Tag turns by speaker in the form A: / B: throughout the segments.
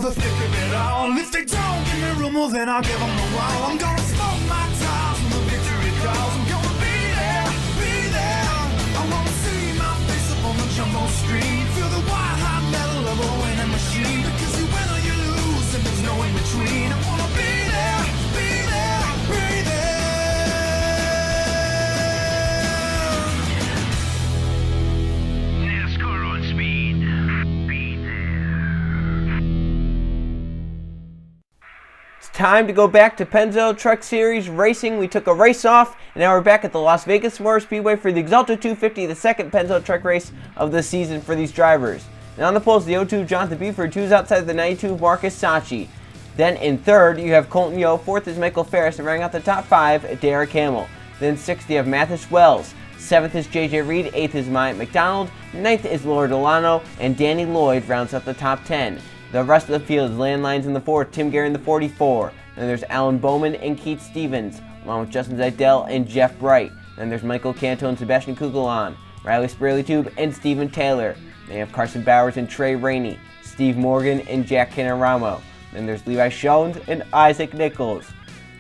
A: for the thick of it all. If they don't give me room, well then I'll give them a while. I'm gonna smoke my tires when the victory calls. I'm gonna be there, be there. I wanna see my face up on the jumbo screen. Feel the white hot metal of a winning machine. Because you win or you lose and there's no in between. I wanna be there, be there, be there.
B: NASCAR on speed. Be there.
C: It's time to go back to Pennzoil Truck Series Racing. We took a race off, and now we're back at the Las Vegas Motor Speedway for the Axalta 250, the second Pennzoil truck race of the season for these drivers. And on the poles, the 02 Jonathan Buford, 2's outside the 92 Marcus Sachi. Then in third, you have Colton Yo. Fourth is Michael Ferris, and rounding out the top five, Derek Hamill. Then sixth, you have Mathis Wells. Seventh is JJ Reed. Eighth is Myatt McDonald. Ninth is Laura Delano, and Danny Lloyd rounds out the top 10. The rest of the field is Landlines in the fourth, Tim Gary in the 44. Then there's Alan Bowman and Keith Stevens, along with Justin Zeidel and Jeff Bright. Then there's Michael Canto and Sebastian Kugelon, Riley Spirley-Tube and Steven Taylor. They have Carson Bowers and Trey Rainey, Steve Morgan and Jack Canaramo. Then there's Levi Schoens and Isaac Nichols,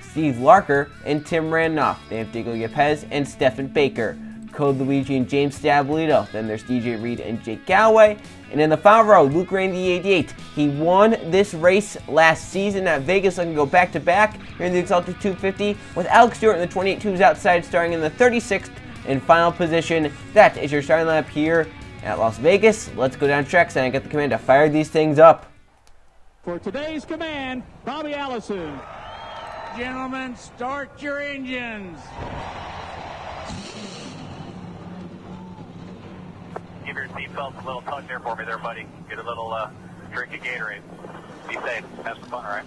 C: Steve Larker and Tim Randolph. They have Diego Yepes and Stephen Baker, Code Luigi and James Stabolito. Then there's DJ Reed and Jake Galloway. And in the final row, Luke Rain, the 88. He won this race last season at Vegas, looking to go back-to-back here in the Axalta 250 with Alex Stewart in the 28 who's outside, starting in the 36th and final position. That is your starting lineup here at Las Vegas. Let's go down tracks and get the command to fire these things up.
D: For today's command, Bobby Allison.
E: Gentlemen, start your engines.
F: Give your seatbelts a little tug there for me there, buddy. Get a little drink of Gatorade. Be safe. Have some fun, all right?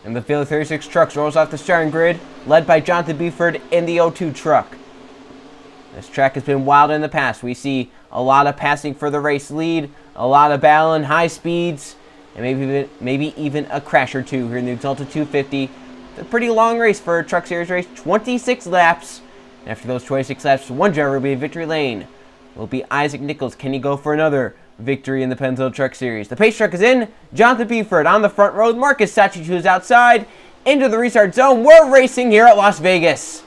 C: And the field of 36 trucks rolls off the starting grid, led by Jonathan Buford in the 02 truck. This track has been wild in the past. We see a lot of passing for the race lead, a lot of battling, high speeds, and maybe even a crash or two here in the Axalta 250. It's a pretty long race for a Truck Series race, 26 laps. And after those 26 laps, one driver will be in victory lane. Will be Isaac Nichols. Can he go for another victory in the Pennzoil Truck Series? The pace truck is in. Jonathan Buford on the front row. Marcus Sachi, who's outside, into the restart zone. We're racing here at Las Vegas.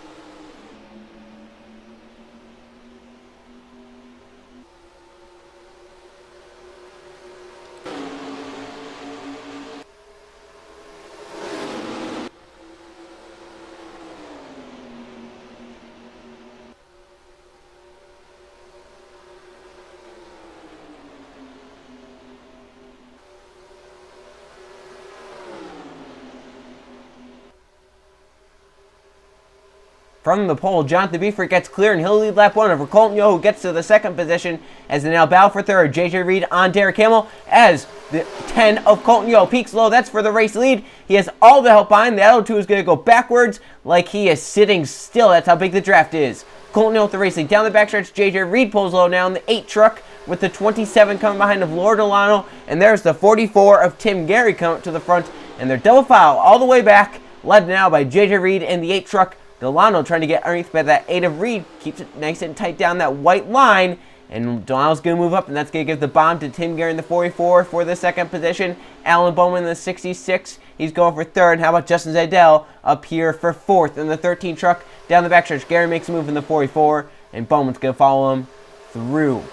C: From the pole, Jonathan Buford gets clear, and he'll lead lap one over Colton Yo, who gets to the second position as they now battle for third. JJ Reed on Derek Hamill as the 10 of Colton Yo peaks low. That's for the race lead. He has all the help behind. The L2 is going to go backwards like he is sitting still. That's how big the draft is. Colton Yo with the race lead. Down the backstretch, JJ Reed pulls low now in the 8 truck with the 27 coming behind of Laura Delano. And there's the 44 of Tim Gary coming up to the front. And they're double file all the way back, led now by JJ Reed in the 8 truck. Delano trying to get underneath by that 8 of Reed. Keeps it nice and tight down that white line. And Delano's going to move up, and that's going to give the bomb to Tim Gary in the 44 for the second position. Alan Bowman in the 66. He's going for third. How about Justin Zeidel up here for fourth in the 13 truck? Down the backstretch, Gary makes a move in the 44, and Bowman's going to follow him through.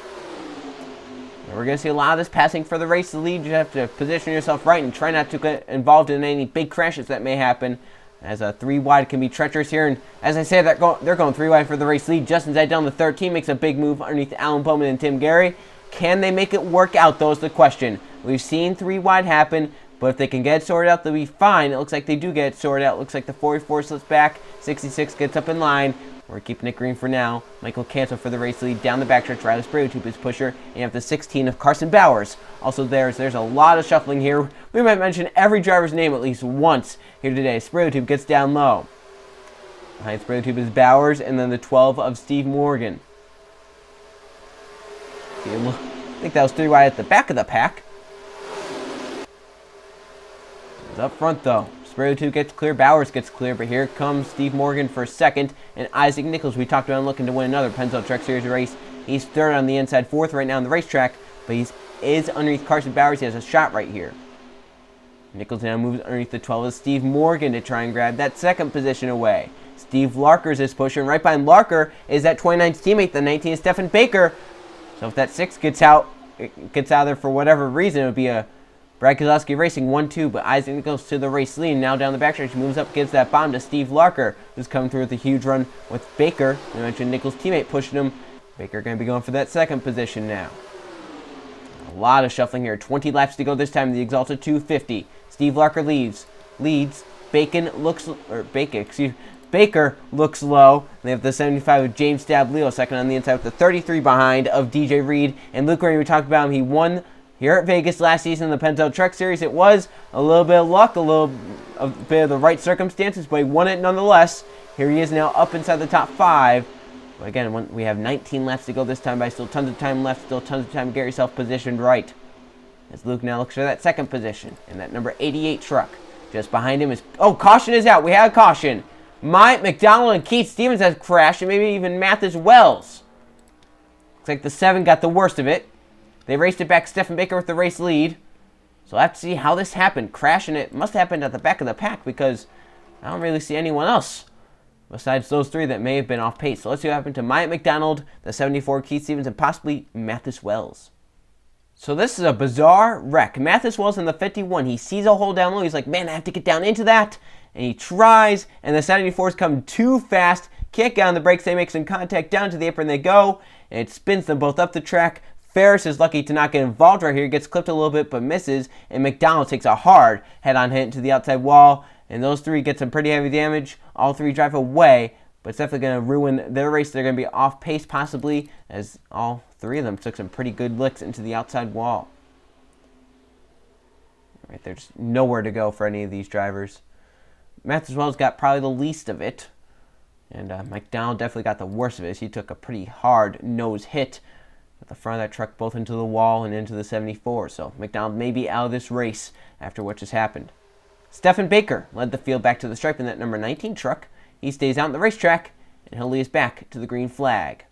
C: And we're going to see a lot of this passing for the race to lead. You have to position yourself right and try not to get involved in any big crashes that may happen, as a 3 wide can be treacherous here. And as I say, they're going 3 wide for the race lead. Justin Zeidel in the 13 makes a big move underneath Alan Bowman and Tim Gary. Can they make it work out, though, is the question. We've seen 3 wide happen, but if they can get it sorted out, they'll be fine. It looks like they do get it sorted out. It looks like the 44 slips back. 66 gets up in line. We're keeping it green for now. Michael Canto for the race lead. Down the backstretch, Riley Spirley-Tube is pusher. And you have the 16 of Carson Bowers. Also there's a lot of shuffling here. We might mention every driver's name at least once here today. Spirley-Tube gets down low. Behind Spirley-Tube is Bowers, and then the 12 of Steve Morgan. I think that was 3 wide at the back of the pack. It's up front though. Spirley-Tube gets clear, Bowers gets clear, but here comes Steve Morgan for second, and Isaac Nichols, we talked about him looking to win another Pennzoil Truck Series race. He's third on the inside, fourth right now on the racetrack, but he is underneath Carson Bowers. He has a shot right here. Nichols now moves underneath the 12 of Steve Morgan to try and grab that second position away. Steve Larkers is pushing. Right behind Larker is that 29's teammate, the 19 Stephen Baker. So if that 6 gets out there for whatever reason, it would be a Brad Keselowski Racing 1-2, but Isaac Nichols to the race lead. Now down the backstretch, moves up, gives that bomb to Steve Larker, who's coming through with a huge run with Baker. I mentioned Nichols' teammate pushing him. Baker going to be going for that second position now. A lot of shuffling here. 20 laps to go this time. The Axalta 250. Steve Larker leads. Baker looks low. They have the 75 of James Stableo, second on the inside with the 33 behind of DJ Reed. And Luke Rainey, we talked about him. He won here at Vegas last season in the Pennzoil Truck Series. It was a little bit of luck, a bit of the right circumstances, but he won it nonetheless. Here he is now up inside the top 5. But again, we have 19 laps to go this time, but still tons of time left, still tons of time to get yourself positioned right. As Luke now looks for that second position in that number 88 truck. Just behind him is, caution is out. We have a caution. Mike McDonald and Keith Stevens have crashed, and maybe even Mathis Wells. Looks like the 7 got the worst of it. They raced it back. Stephen Baker with the race lead. So we'll have to see how this happened. Crashing it must have happened at the back of the pack because I don't really see anyone else besides those 3 that may have been off pace. So let's see what happened to Mike McDonald, the 74, Keith Stevens, and possibly Mathis Wells. So this is a bizarre wreck. Mathis Wells in the 51. He sees a hole down low. He's like, man, I have to get down into that. And he tries, and the 74s come too fast. Can't get on the brakes. They make some contact down to the apron. They go, and it spins them both up the track. Ferris is lucky to not get involved right here. He gets clipped a little bit, but misses. And McDonald takes a hard head-on hit into the outside wall. And those 3 get some pretty heavy damage. All 3 drive away, but it's definitely going to ruin their race. They're going to be off pace possibly, as all 3 of them took some pretty good licks into the outside wall. Right, there's nowhere to go for any of these drivers. Mathis Wells got probably the least of it. And McDonald definitely got the worst of it, as he took a pretty hard nose hit with the front of that truck both into the wall and into the 74. So McDonald may be out of this race after what just happened. Stephen Baker led the field back to the stripe in that number 19 truck. He stays out on the racetrack, and he'll lead us back to the green flag.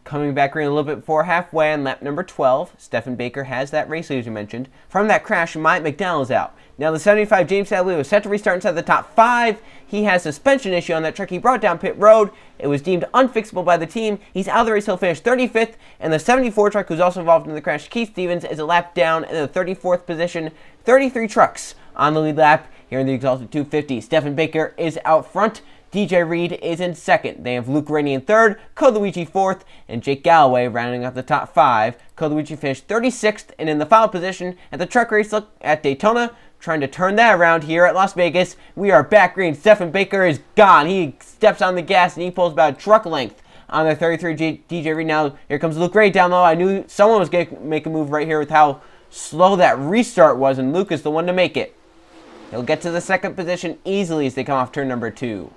C: Coming back green a little bit before halfway on lap number 12, Stephen Baker has that race lead, as you mentioned. From that crash, Mike McDonald's out. Now the 75 James Stableo is set to restart inside the top 5. He has a suspension issue on that truck. He brought down pit road. It was deemed unfixable by the team. He's out of the race. He'll finish 35th. And the 74 truck, who's also involved in the crash, Keith Stevens, is a lap down in the 34th position. 33 trucks on the lead lap here in the Axalta 250. Stephen Baker is out front. DJ Reed is in second. They have Luke Rainey in third, Coluigi fourth, and Jake Galloway rounding up the top 5. Coluigi finished 36th and in the final position at the truck race at Daytona. Trying to turn that around here at Las Vegas. We are back green. Stephen Baker is gone. He steps on the gas and he pulls about a truck length on the 33 DJ Reed. Now here comes Luke Rainey down low. I knew someone was going to make a move right here with how slow that restart was, and Luke is the one to make it. He'll get to the second position easily as they come off turn number 2.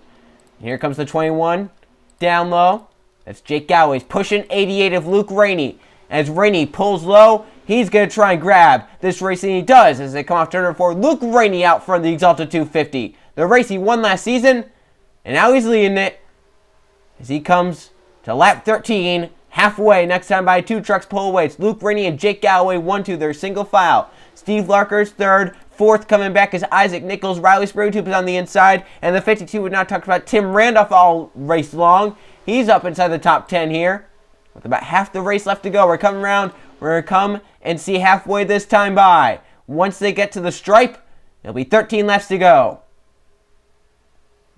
C: And here comes the 21 down low. That's Jake Galloway. He's pushing 88 of Luke Rainey. As Rainey pulls low, he's going to try and grab this race, and he does as they come off turn number 4. Luke Rainey out front of the Axalta 250. The race he won last season, and now he's leading it as he comes to lap 13, halfway. Next time by 2 trucks pull away. It's Luke Rainey and Jake Galloway 1-2. They're single file. Steve Larker's third. Fourth coming back is Isaac Nichols. Riley Spraytube is on the inside. And the 52 we've not talked about, Tim Randolph all race long. He's up inside the top 10 here. With about half the race left to go. We're coming around. We're going to come and see halfway this time by. Once they get to the stripe, there'll be 13 laps to go.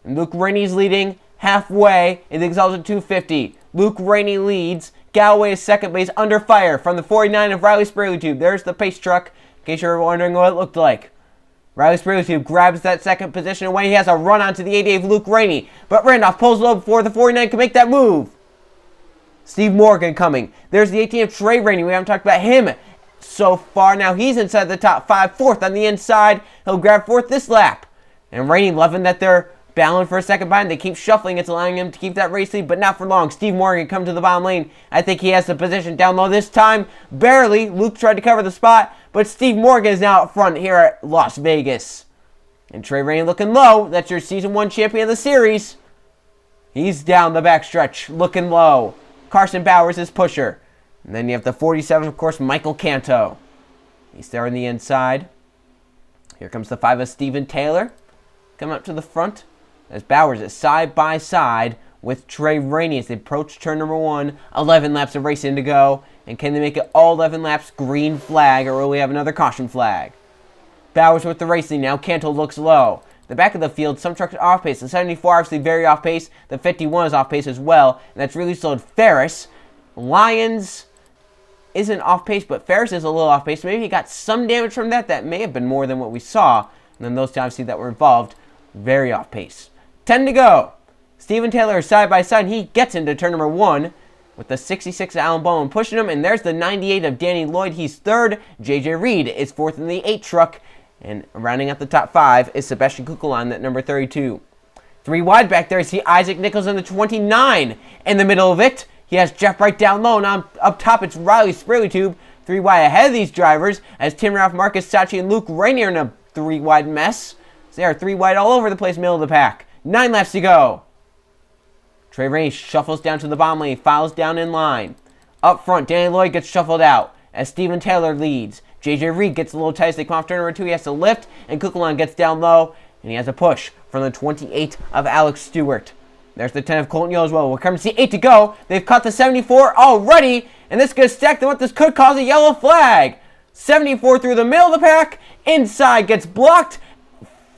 C: And Luke Rainey's leading halfway in the Axalta 250. Luke Rainey leads. Galloway is second, but he's under fire from the 49 of Riley Spraytube. There's the pace truck, in case you're wondering what it looked like. Riley Spraytube grabs that second position away. He has a run onto the 88 of Luke Rainey, but Randolph pulls low before the 49 can make that move. Steve Morgan coming. There's the 18 of Trey Rainey. We haven't talked about him so far. Now he's inside the top 5. Fourth on the inside. He'll grab fourth this lap. And Rainey loving that they're battling for a second behind. They keep shuffling. It's allowing him to keep that race lead, but not for long. Steve Morgan come to the bottom lane. I think he has the position down low this time. Barely. Luke tried to cover the spot, but Steve Morgan is now up front here at Las Vegas. And Trey Rainey looking low. That's your Season 1 champion of the series. He's down the backstretch looking low. Carson Bowers is pusher. And then you have the 47, of course, Michael Canto. He's there on the inside. Here comes the 5 of Steven Taylor. Coming up to the front as Bowers is side by side with Trey Rainey as they approach turn number 1. 11 laps of racing to go. And can they make it all 11 laps? Green flag, or will we have another caution flag? Bowers with the racing now. Cantle looks low. The back of the field, some trucks are off pace. The 74 obviously very off pace. The 51 is off pace as well. And that's really slowed Ferris. Lyons isn't off pace, but Ferris is a little off pace. Maybe he got some damage from that. That may have been more than what we saw. And then those times that were involved, very off pace. 10 to go. Steven Taylor is side by side. He gets into turn number 1 with the 66 of Alan Bowman pushing him. And there's the 98 of Danny Lloyd. He's third. JJ Reed is fourth in the 8 truck. And rounding out the top 5 is Sebastian Kukulon at number 32. 3 wide back there. You see Isaac Nichols in the 29. In the middle of it, he has Jeff Wright down low. And up top, it's Riley Spurley-Tube. 3 wide ahead of these drivers as Tim Ralph, Marcus Sachi, and Luke Rainier in a 3 wide mess. They are 3 wide all over the place, middle of the pack. 9 laps to go. Trey Rainey shuffles down to the bottom lane, files down in line. Up front, Danny Lloyd gets shuffled out as Steven Taylor leads. JJ Reed gets a little tight as they come off turn number 2. He has to lift, and Kukulon gets down low, and he has a push from the 28 of Alex Stewart. There's the 10 of Colton Yule as well. We're coming to see 8 to go. They've caught the 74 already, and this gets stacked them up. This could cause a yellow flag. 74 through the middle of the pack. Inside gets blocked.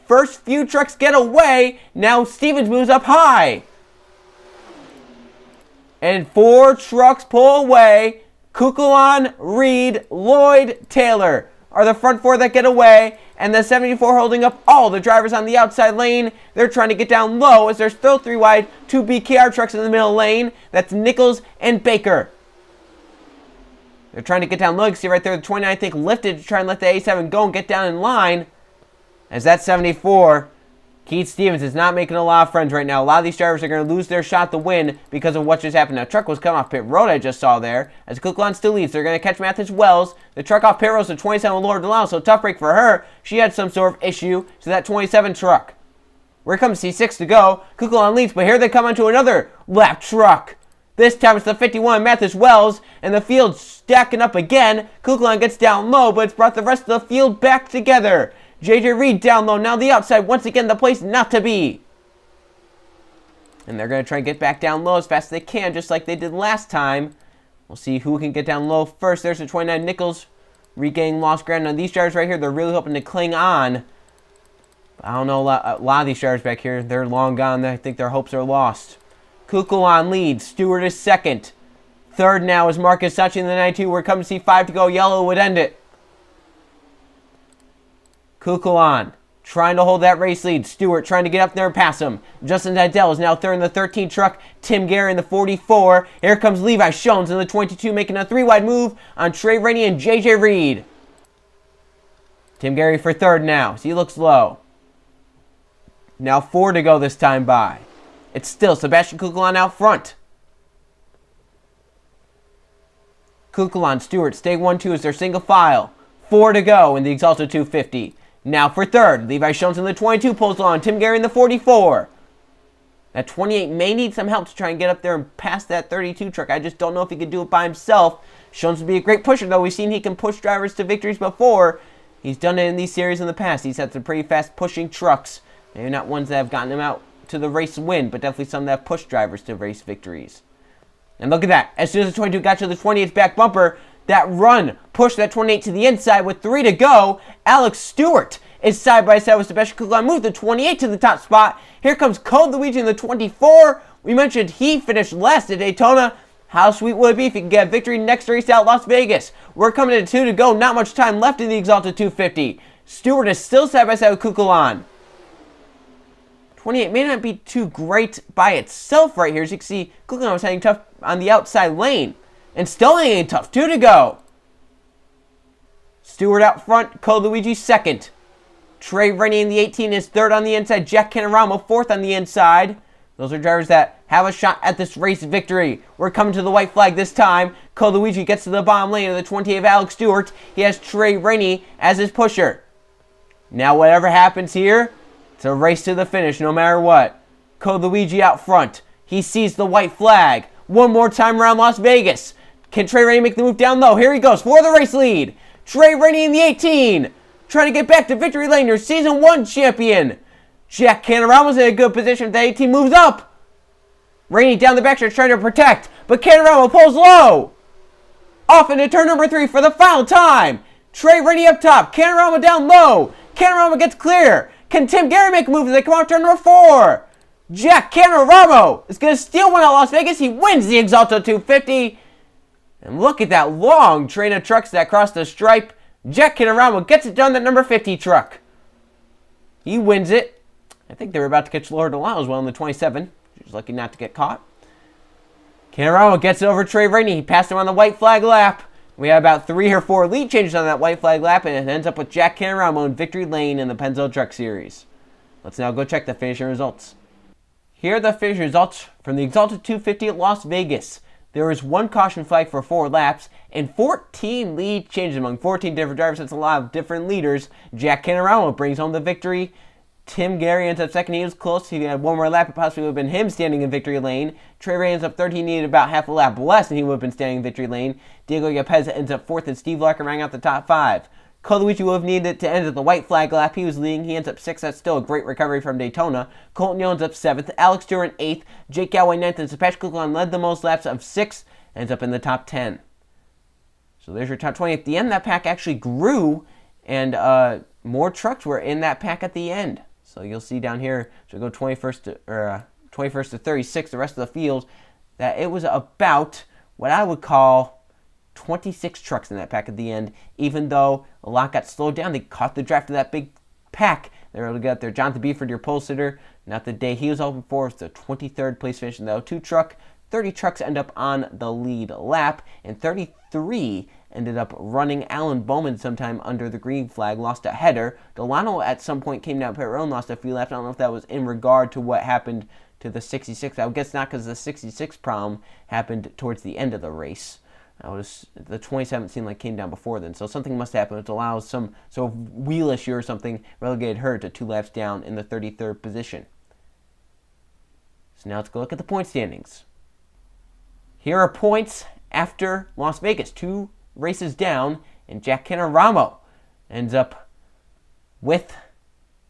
C: First few trucks get away. Now Stevens moves up high. And 4 trucks pull away. Kukulon, Reed, Lloyd, Taylor are the front 4 that get away. And the 74 holding up all the drivers on the outside lane. They're trying to get down low as there's still 3 wide, 2 BKR trucks in the middle lane. That's Nichols and Baker. They're trying to get down low. You can see right there the 29, I think, lifted to try and let the A7 go and get down in line. As that 74, Keith Stevens is not making a lot of friends right now. A lot of these drivers are going to lose their shot to win because of what just happened. Now, truck was coming off pit road, I just saw there. As Kukulon still leads, they're going to catch Mathis Wells. The truck off pit road is the 27 Laura DeLano, so tough break for her. She had some sort of issue to that 27 truck. We're coming to C6 to go. Kukulon leads, but here they come onto another lap truck. This time it's the 51 Mathis Wells, and the field's stacking up again. Kukulon gets down low, but it's brought the rest of the field back together. JJ Reed down low, now the outside, once again the place not to be. And they're going to try and get back down low as fast as they can, just like they did last time. We'll see who can get down low first. There's the 29 Nichols regaining lost ground. Now these drivers right here, they're really hoping to cling on. I don't know, a lot of these drivers back here, they're long gone. I think their hopes are lost. Kukulon leads, Stewart is second. Third now is Marcus Sachi in the 92. We're coming to see 5 to go. Yellow would end it. Kukulon trying to hold that race lead. Stewart trying to get up there and pass him. Justin Didell is now third in the 13 truck. Tim Gary in the 44. Here comes Levi Shones in the 22 making a 3 wide move on Trey Rainey and JJ Reed. Tim Gary for third now. So he looks low. Now 4 to go this time by. It's still Sebastian Kukulon out front. Kukulon, Stewart, stay 1-2 as their single file. 4 to go in the Axalta 250. Now for third, Levi Shones in the 22 pulls along. Tim Gary in the 44. That 28 may need some help to try and get up there and pass that 32 truck. I just don't know if he could do it by himself. Shones would be a great pusher, though. We've seen he can push drivers to victories before. He's done it in these series in the past. He's had some pretty fast pushing trucks. Maybe not ones that have gotten him out to the race win, but definitely some that have pushed drivers to race victories. And look at that. As soon as the 22 got to the 28's back bumper, that run pushed that 28 to the inside with 3 to go. Alex Stewart is side by side with Sebastian Kukulon. Moved the 28 to the top spot. Here comes Code Luigi in the 24. We mentioned he finished last at Daytona. How sweet would it be if he could get a victory next race out Las Vegas? We're coming to 2 to go. Not much time left in the Axalta 250. Stewart is still side by side with Kukulon. 28 may not be too great by itself right here. As you can see, Kukulon was hanging tough on the outside lane. And still hanging tough. 2 to go. Stewart out front. Code Luigi second. Trey Rainey in the 18 is third on the inside. Jack Canoramo fourth on the inside. Those are drivers that have a shot at this race victory. We're coming to the white flag this time. Code Luigi gets to the bottom lane of the 28 of Alex Stewart. He has Trey Rainey as his pusher. Now whatever happens here, it's a race to the finish no matter what. Code Luigi out front. He sees the white flag. One more time around Las Vegas. Can Trey Rainey make the move down low? Here he goes for the race lead. Trey Rainey in the 18. trying to get back to victory lane, your Season 1 champion. Jack Canarama's in a good position. The 18 moves up. Rainey down the backstretch trying to protect, but Canarama pulls low. Off into turn number 3 for the final time. Trey Rainey up top, Canarama down low. Canarama gets clear. Can Tim Gary make a move as they come out turn number 4? Jack Canarama is going to steal one at Las Vegas. He wins the Axalta 250. And look at that long train of trucks that cross the stripe. Jack Canarama gets it done, that number 50 truck. He wins it. I think they were about to catch Laura DeLisle as well in the 27. She was lucky not to get caught. Canarama gets it over Trey Rainey. He passed him on the white flag lap. We have about 3 or 4 lead changes on that white flag lap, and it ends up with Jack Canarama in victory lane in the Pennzoil Truck Series. Let's now go check the finishing results. Here are the finish results from the Axalta 250 at Las Vegas. There was 1 caution flag for 4 laps and 14 lead changes among 14 different drivers. That's a lot of different leaders. Jack Canarama brings home the victory. Tim Gary ends up second. He was close. He had 1 more lap. It possibly would have been him standing in victory lane. Trey Ray ends up third. He needed about half a lap less, and he would have been standing in victory lane. Diego Yepez ends up 4th, and Steve Larkin rang out the top 5. Colucci would have needed to end at the white flag lap. He was leading. He ends up 6th. That's still a great recovery from Daytona. Colton Young ends up 7th. Alex Stewart 8th. Jake Galway 9th. And Sebastian Coulon led the most laps of 6th. Ends up in the top 10. So there's your top 20. At the end, that pack actually grew, and more trucks were in that pack at the end. So you'll see down here, so go 21st to 36, the rest of the field, that it was about what I would call 26 trucks in that pack at the end. Even though a lot got slowed down, they caught the draft of that big pack. They were able to get there. Jonathan Beeford, your pole sitter, not the day he was open for, it's the 23rd place finish in the 02 truck. 30 trucks end up on the lead lap, and 33 ended up running. Alan Bowman sometime under the green flag lost a header. Delano at some point came down pit road and lost a few laps. I don't know if that was in regard to what happened to the 66. I would guess not, because the 66 problem happened towards the end of the race. The 27 seemed like came down before then, so something must happen which allows some sort of wheel issue or something relegated her to 2 laps down in the 33rd position. So now let's go look at the point standings. Here are points after Las Vegas. 2 races down, and Jack Canarama ends up with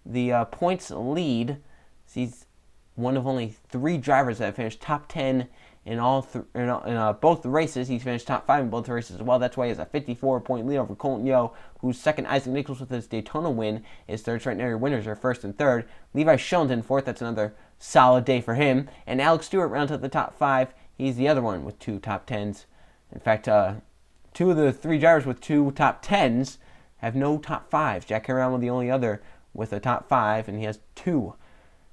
C: the points lead. He's one of only 3 drivers that have finished top 10 in both the races. He's finished top 5 in both races as well. That's why he has a 54-point lead over Colton Yo, who's second. Isaac Nichols with his Daytona win is third. Trent Area winners are first and third. Levi Schoen's in fourth. That's another solid day for him. And Alex Stewart rounds out the top 5. He's the other one with 2 top 10s. In fact, 2 of the 3 drivers with 2 top 10s have no top 5s. Jack Canarama the only other with a top 5, and he has 2.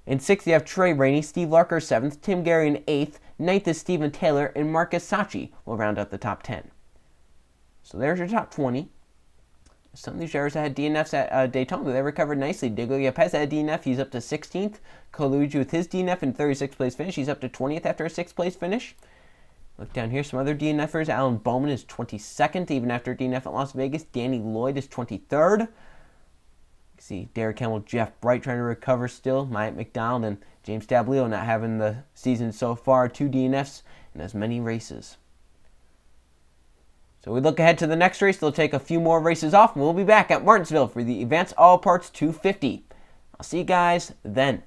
C: In 6th, you have Trey Rainey, Steve Larker 7th, Tim Gary in 8th, 9th is Stephen Taylor, and Marcus Sachi will round out the top 10. So there's your top 20. Some of these drivers that had DNFs at Daytona, they recovered nicely. Diego Yepez had a DNF. He's up to 16th. Colucci with his DNF in 36th place finish. He's up to 20th after a 6th place finish. Look down here, some other DNFers. Alan Bowman is 22nd, even after a DNF at Las Vegas. Danny Lloyd is 23rd. You see Derek Campbell, Jeff Bright trying to recover still. Myatt McDonald and James Dablio not having the season so far. 2 DNFs in as many races. So we look ahead to the next race. They'll take a few more races off, and we'll be back at Martinsville for the Advanced All Parts 250. I'll see you guys then.